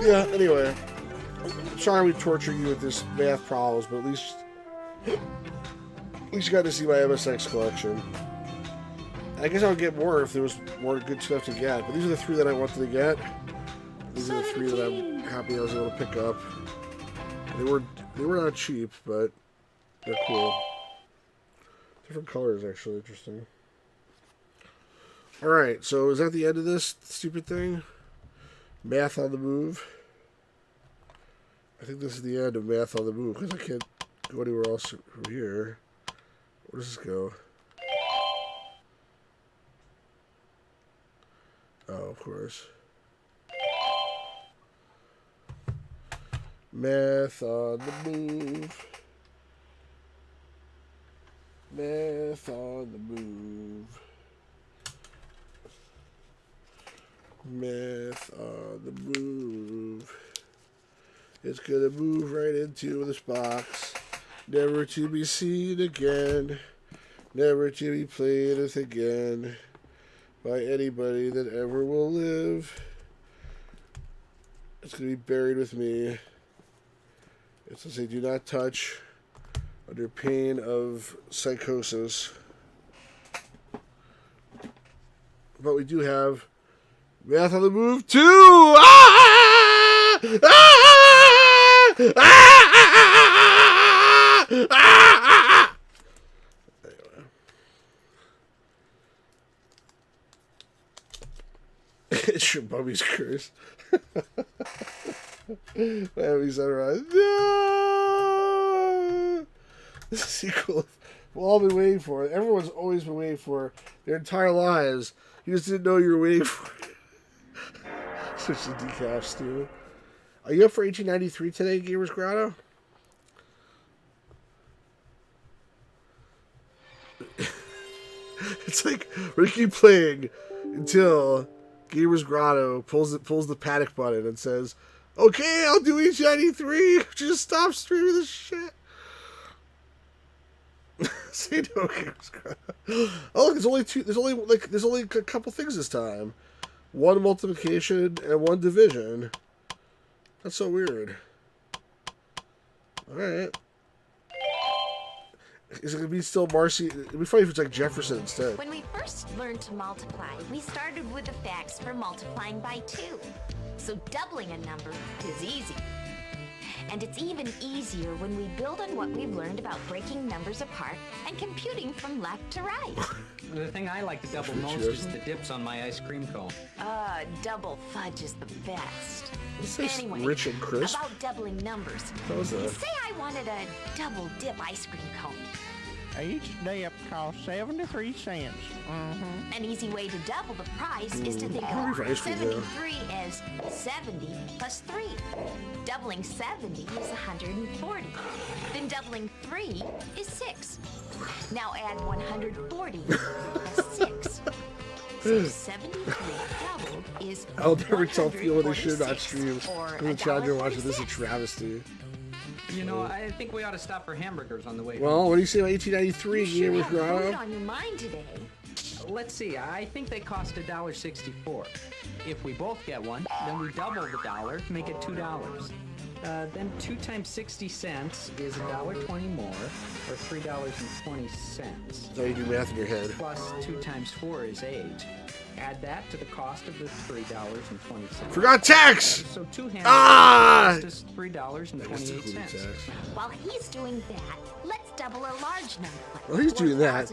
yeah, anyway. I'm sorry we torture you with this math problems, but at least you got to see my MSX collection. I guess I would get more if there was more good stuff to get, but these are the 3 that I wanted to get. These are the 3 that I'm happy I was able to pick up. They were not cheap, but they're cool. Different colors, actually. Interesting. Alright, so is that the end of this stupid thing? Math on the Move? I think this is the end of Math on the Move, because I can't go anywhere else from here. Where does this go? Oh, of course. Math on the Move. Math on the Move. Math on the Move. It's gonna move right into this box, never to be seen again, never to be played with again by anybody that ever will live. It's gonna be buried with me. It's gonna say, do not touch, under pain of psychosis. But we do have Math on the Move 2! Ah! Ah! It's your mummy's curse. Miami Sunrise. No! The sequel we've all been waiting for. Everyone's always been waiting for their entire lives. You just didn't know you were waiting for it. Switch the decaf, too. Are you up for 1893 today, Gamers Grotto? It's like we're gonna keep playing until Gamers Grotto pulls the panic button and says, "Okay, I'll do H93. Just stop streaming this shit." Say no, Gamers Grotto. Oh, look, there's only a couple things this time. One multiplication and one division. That's so weird. All right. Is it going to be still Marcy? It'd be funny if it's like Jefferson instead. When we first learned to multiply, we started with the facts for multiplying by 2. So doubling a number is easy. And it's even easier when we build on what we've learned about breaking numbers apart and computing from left to right. The thing I like to double most is the dips on my ice cream cone. Double fudge is the best. This is Anyway, rich and crisp. about doubling numbers. What was that? Say I wanted a double dip ice cream cone. Each dip costs 73 cents. An easy way to double the price is to think Hungry of for ice cream, though. 73 as 70 plus 3. Doubling 70 is 140. Then doubling 3 is 6. Now add 140 plus 6. So 73 doubled is I'll never tell people they should not 146, stream. or I'm challenging watching this a $1.46. travesty. You know, I think we ought to stop for hamburgers on the way Well, home. what do you say about 1893, You sure Gamers have food Grotto? on your mind today. Let's see, I think they cost $1.64. If we both get one, then we double the dollar, make it $2. Then 2 times 60 cents is $1.20 more, or $3.20. That's how you do math in your head. Plus 2 times 4 is 8. Add that to the cost of the $3.20. Forgot tax! So 2 hamburgers cost us I guess including $3.28. tax. While he's doing that, let's double a large number. Like While he's doing that,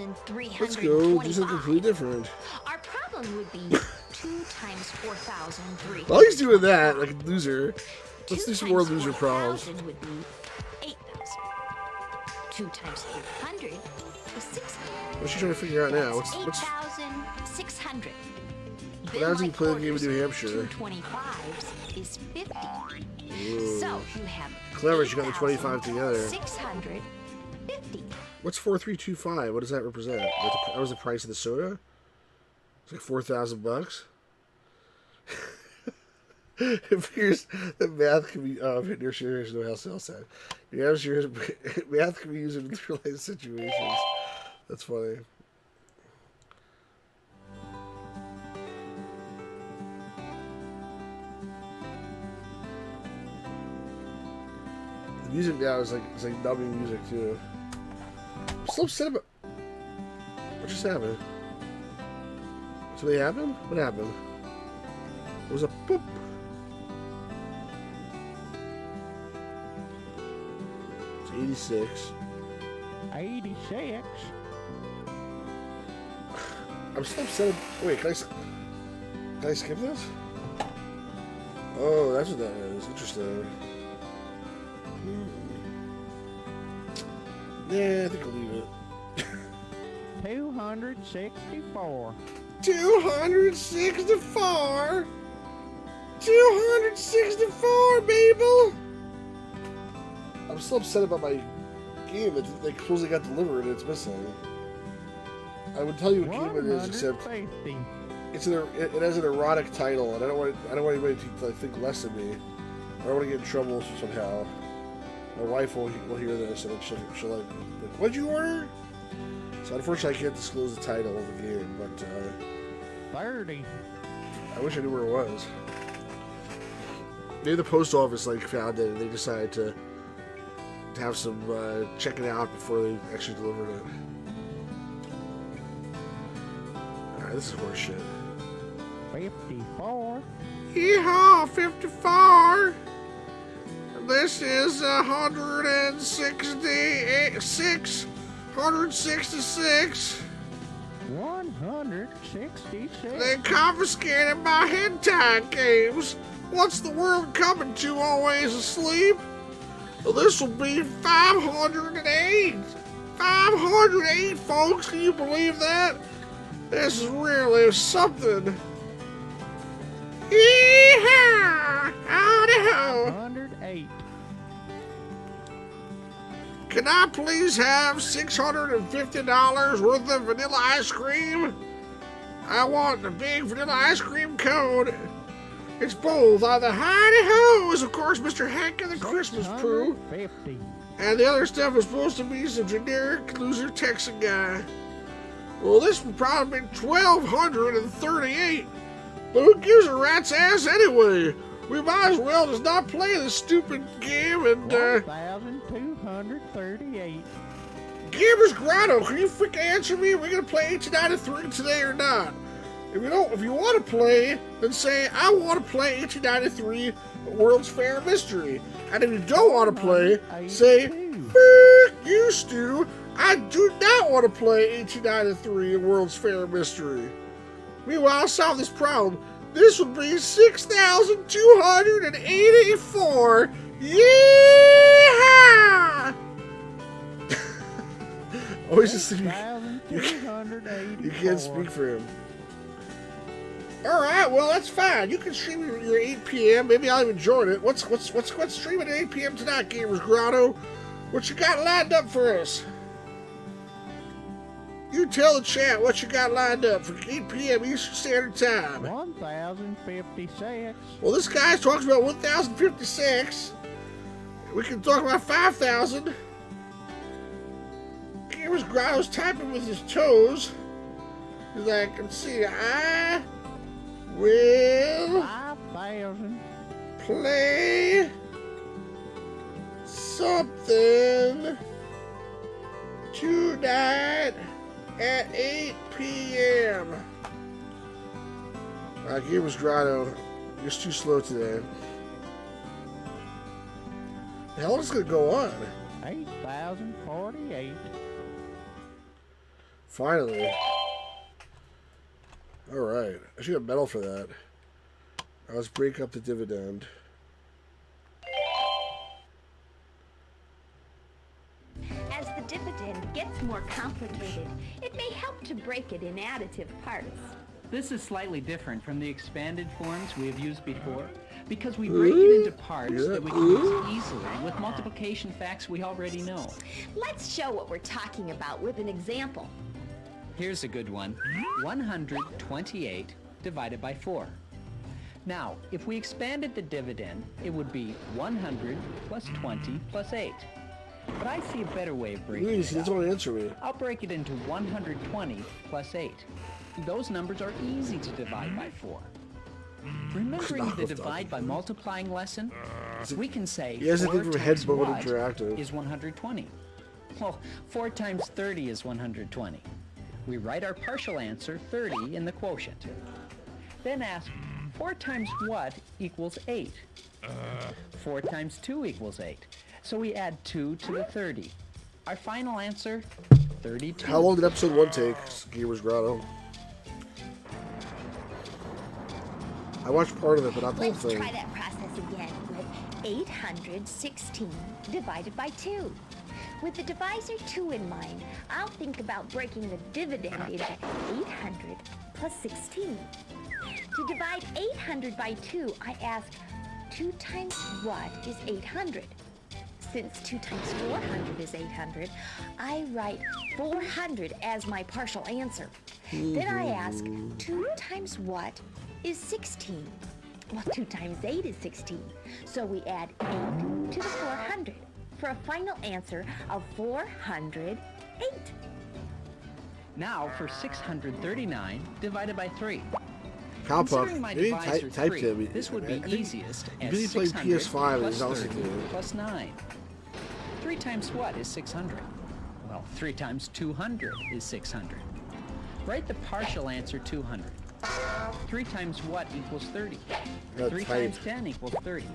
let's go do something completely different. Our problem would be 2 times 4,300. While he's doing that, like a loser, let's do some more loser problems. Would be 8,000. 2 times 300 is 600. What's she trying to figure out now? What's 8,600. What happens when you play the game in New Hampshire? 225s is 50. Ooh. So you have Clever, she got the 25 together. 650. What's 4325? What does that represent? That was the price of the soda? It's like $4,000. It figures that math can be your shares no house sales side. Yeah, sure. Math can be used in real life situations. That's funny. The music now is like dubbing music too. I'm so upset about. What just happened? Something happened? What happened? It was a boop. It's 86. 86. I'm so upset. Wait, can I skip this? Oh, that's what that is. Interesting. Yeah, I think I'll leave it. 264. 264! 264, baby! I'm so upset about my game that they supposedly got delivered and it's missing. I would tell you what game it is, except 150. it has an erotic title, and I don't want anybody to think less of me. I don't want to get in trouble somehow. My wife will hear this, and she'll like, what'd you order? So unfortunately, I can't disclose the title of the game, but 30. I wish I knew where it was. Maybe the post office found it, and they decided to have some check it out before they actually delivered it. Alright, this is horse shit. 54. Yeehaw, 54! This is 166. 166. 166. They confiscated my hentai games. What's the world coming to, always asleep? Well, this will be 508. 508, folks. Can you believe that? This is really something. Yee-haw! Howdy-ho! 108. Can I please have $650 worth of vanilla ice cream? I want the big vanilla ice cream cone. It's both. The hidey-ho is, of course, Mr. Hank and the Christmas Pooh. 650. And the other stuff is supposed to be some generic loser Texan guy. Well, this would probably be 1,238. But who gives a rat's ass anyway? We might as well just not play this stupid game and, 1,238. Gamers Grotto, can you freaking answer me? Are we gonna play 1893 today or not? If you want to play, then say, I want to play 1893 World's Fair Mystery. And if you don't want to play, say, frick you, Stu. I do not want to play 1893 World's Fair Mystery. Meanwhile, I'll solve this problem. This would be 6,284. Yeah! Always just think you can't speak for him. All right, well that's fine. You can stream your 8 p.m. Maybe I'll even join it. What's streaming at 8 p.m. tonight, Gamers Grotto? What you got lined up for us? You tell the chat what you got lined up for 8 p.m. Eastern Standard Time. 1,056. Well, this guy talks about 1,056. We can talk about 5,000. Gamers Grotto's typing with his toes. He's like, let's see, I will 5,000. play something tonight at 8 p.m. Gamers Grotto, you're too slow today. The hell is it gonna go on? 8,048. Finally. Alright. I should get a medal for that. Now let's break up the dividend. As the dividend gets more complicated, it may help to break it in additive parts. This is slightly different from the expanded forms we have used before, because we break it into parts that we can use easily with multiplication facts we already know. Let's show what we're talking about with an example. Here's a good one. 128 divided by 4. Now, if we expanded the dividend, it would be 100 plus 20 plus 8. But I see a better way of breaking it up. Don't answer me. I'll break it into 120 plus 8. Those numbers are easy to divide by 4. Remembering the divide by multiplying lesson, we can say 4 times what is 120. Well, 4 times 30 is 120. We write our partial answer, 30, in the quotient. Then ask, 4 times what equals 8? 4 times 2 equals 8. So we add 2 to the 30. Our final answer, 32. How long did episode 1 take, Gamers Grotto? I watched part of it, but not the whole Let's thing. try that process again with 816 divided by 2. With the divisor 2 in mind, I'll think about breaking the dividend into 800 plus 16. To divide 800 by 2, I ask, 2 times what is 800? Since 2 times 400 is 800, I write 400 as my partial answer. Then I ask, 2 times what is 16? Well, 2 times 8 is 16. So we add 8 to the 400 for a final answer of 408. Now for 639 divided by 3. Cowpuff, Considering my maybe divisor type 3, to me. this would be easiest as really played 600 PS5 and plus he's also 30 doing it. plus 9. 3 times what is 600? Well, 3 times 200 is 600. Write the partial answer 200. 3 times what equals 30? 3 times 10 equals 30.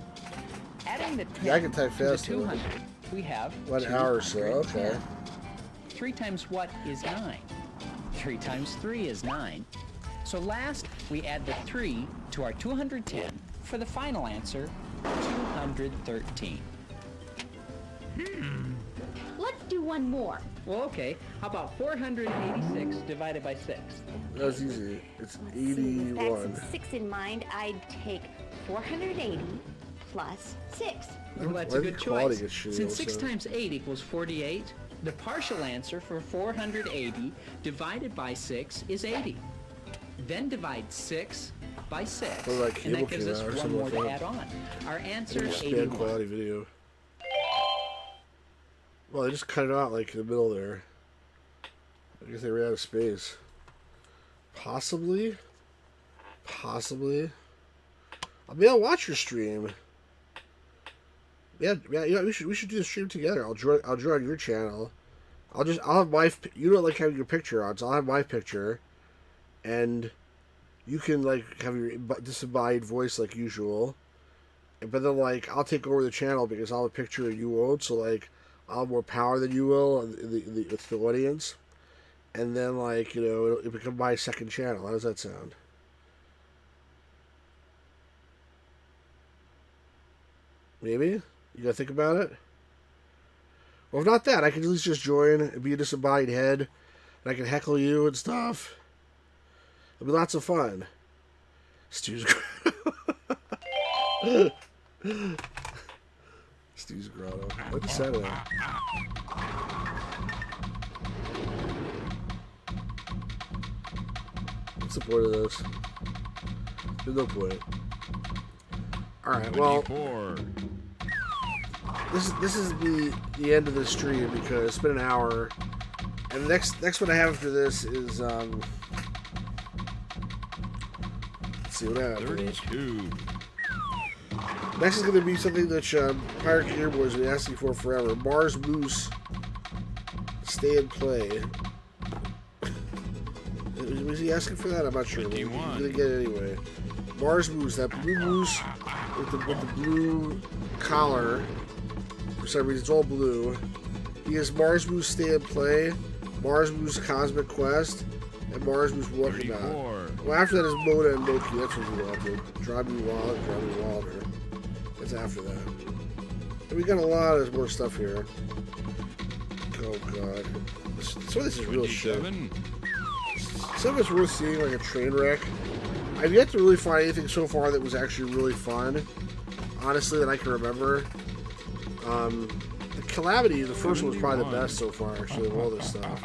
Adding the 10 Yeah, I can type to the fast, though. 200, we have 1 hour or so, 210. okay. 3 times what is 9? 3 times 3 is 9. So last, we add the 3 to our 210 for the final answer, 213. Let's do one more. Well, okay. How about 486 divided by 6? That was easy. It's With facts 81. and 6 in mind, I'd take 480 plus 6. Well, that's Why a the good quality choice. gets shitty Since 6 also? times 8 equals 48, the partial answer for 480 divided by 6 is 80. Then divide 6 by 6, Well, like and cable that gives came us out or one something more to like add that. on. Our answer Maybe is bad 81. quality video. Well, they just cut it out like in the middle there. I guess they ran out of space. Possibly. Possibly. I mean, I'll watch your stream. Yeah, we should do the stream together. I'll join your channel. I'll have my, you don't like having your picture on, so I'll have my picture, and you can like have your disembodied voice like usual. But then like I'll take over the channel because I'll have a picture and you won't, so like I'll have more power than you will with the audience. And then like, you know, it'll become my second channel. How does that sound? Maybe? You gotta think about it? Well, if not that, I can at least just join and be a disembodied head, and I can heckle you and stuff. It'll be lots of fun. Stu's Grotto. Stu's Grotto. I like the sound of that. What's the point of this? There's no point. Alright, well, this is the end of the stream because it's been an hour, and the next one I have after this is let's see what I have. 32. Next is going to be something that Pirate Gear Boys has been asking for forever. Mars Moose Stay and Play. Was he asking for that? I'm not sure. But he's going to get it anyway. Mars Moose, that blue moose with the blue collar. For some reason, it's all blue. He has Mars Moose Stay and Play, Mars Moose Cosmic Quest, and Mars Moose Walkabout. Well, after that is Mona and Loki. That's what we wanted. Drive Me Wild, Drive Me Wilder. That's after that. And we got a lot of more stuff here. Oh, God. Some of this is real shit. Some of it's worth seeing, like a train wreck. I've yet to really find anything so far that was actually really fun. Honestly, that I can remember. The Calamity, the first one was probably the best so far, actually, of all this stuff.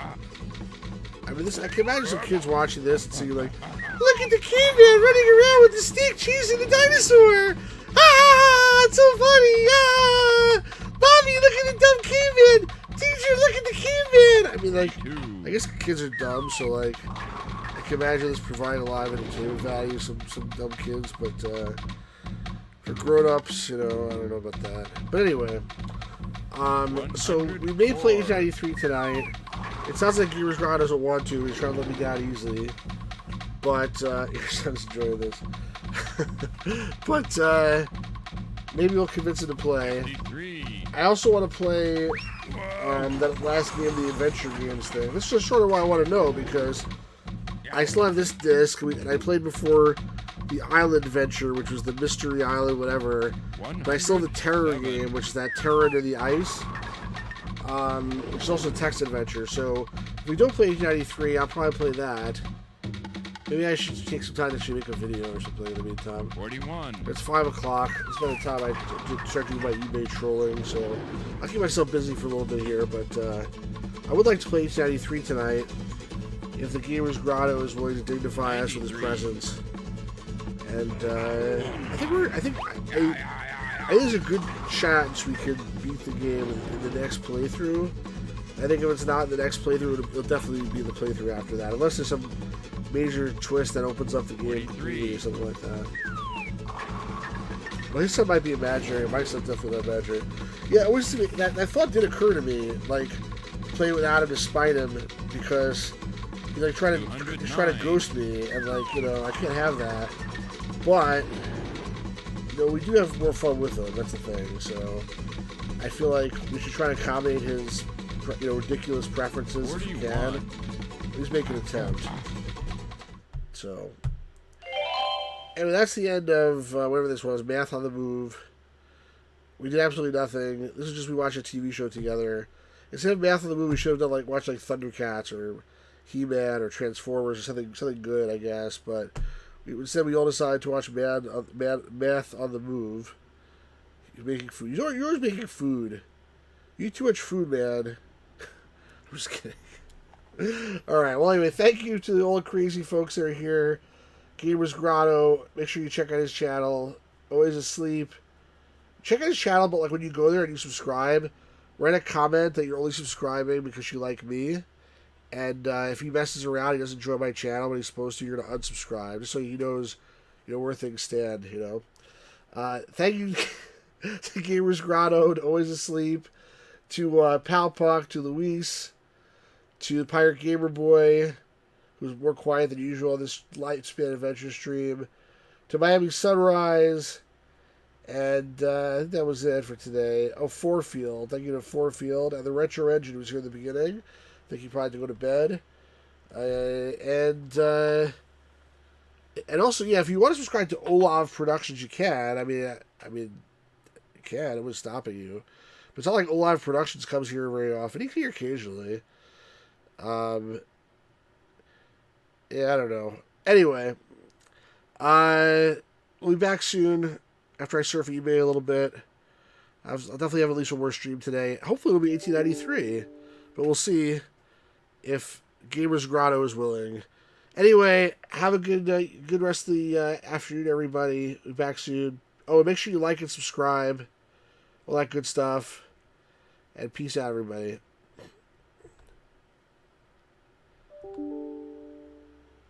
I mean, I can imagine some kids watching this and seeing, like, look at the caveman running around with the steak cheese and the dinosaur! Ah, it's so funny! Ah! Bobby, look at the dumb caveman! Teacher, look at the caveman! I mean, like, I guess kids are dumb, so, like, I can imagine this providing a lot of entertainment value, some dumb kids, but, for grown-ups, you know, I don't know about that. But anyway, so we may play Age 93 tonight. It sounds like Gears Grotto doesn't want to. He's trying to let me down easily. But, your son's enjoying this. But, maybe we'll convince him to play. I also want to play, that last game, the Adventure Games thing. This is just sort of what I want to know, because I still have this disc, and I played before the Island Adventure, which was the Mystery Island, whatever. But I still have the Terror game, which is that Terror Under the Ice, which is also a text adventure. So if we don't play 1893, I'll probably play that. Maybe I should take some time to actually make a video or something in the meantime. 41. It's 5 o'clock. It's by the time I start doing my eBay trolling, so I'll keep myself busy for a little bit here. But I would like to play 1893 tonight if the Gamers Grotto is willing to dignify us with his presence. And I think there's a good chance we could beat the game in the next playthrough. I think if it's not in the next playthrough, it'll definitely be the playthrough after that, unless there's some major twist that opens up the game completely or something like that. Well, his stuff might be imaginary. My stuff definitely not imaginary. Yeah, that thought did occur to me, like play without him to spite him, because he's like trying to ghost me, and like, you know, I can't have that. But we do have more fun with him. That's the thing. So I feel like we should try to accommodate his, ridiculous preferences if we can. At least make an attempt. So, anyway, that's the end of whatever this was. Math on the Move. We did absolutely nothing. This is just we watched a TV show together. Instead of Math on the Move, we should have done watch Thundercats or He-Man or Transformers or something good, I guess. But instead, we all decided to watch Math on the Move. You're making food. You're always making food. You eat too much food, man. I'm just kidding. Alright, well, anyway, thank you to all the crazy folks that are here. Gamers Grotto, make sure you check out his channel. Always Asleep. Check out his channel, but when you go there and you subscribe, write a comment that you're only subscribing because you like me. And if he messes around, he doesn't join my channel when he's supposed to, you're going to unsubscribe, just so he knows, where things stand, Thank you to Gamers Grotto, to Always Asleep, to Pal Puck, to Luis, to Pirate Gamer Boy, who's more quiet than usual on this Lightspan Adventure stream, to Miami Sunrise, and I think that was it for today. Oh, Fourfield. Thank you to Fourfield, and the Retro Engine, who was here in the beginning. I think he probably had to go to bed. And also, yeah, if you want to subscribe to Olav Productions, you can. I mean, you can. It was stopping you. But it's not like Olav Productions comes here very often. He can here occasionally. Yeah, I don't know. Anyway, we'll be back soon after I surf eBay a little bit. I'll definitely have at least one more stream today. Hopefully it'll be 1893, but we'll see if Gamers Grotto is willing. Anyway, have a good rest of the afternoon, everybody. We'll be back soon. Oh, and make sure you like and subscribe. All that good stuff. And peace out, everybody.